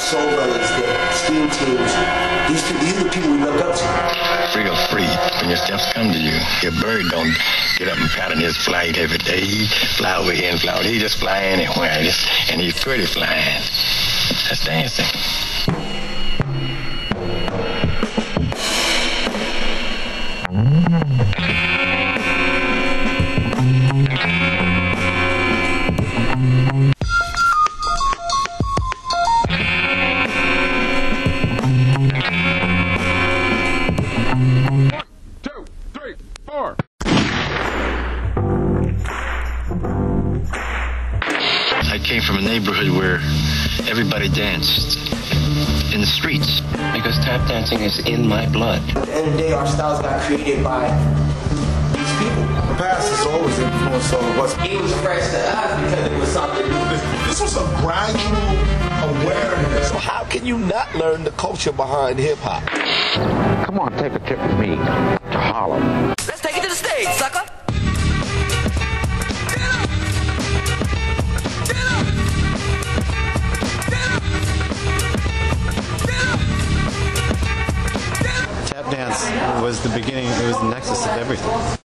soul brothers, the steam teams. These are the people we look up to. Feel free when your steps come to you. Your bird don't get up and pattern his flight every day. He fly over here and fly over there. He just fly anywhere, and he's pretty flying. That's dancing. I came from a neighborhood where everybody danced in the streets because tap dancing is in my blood. At the end of the day, our styles got created by these people. The past has always influenced all of us. It was fresh to us because it was something new. This was a gradual awareness. So how can you not learn the culture behind hip-hop? Come on, take a trip with me to Harlem. Let's take it to the stage, sucker. Tap dance was the beginning, it was the nexus of everything.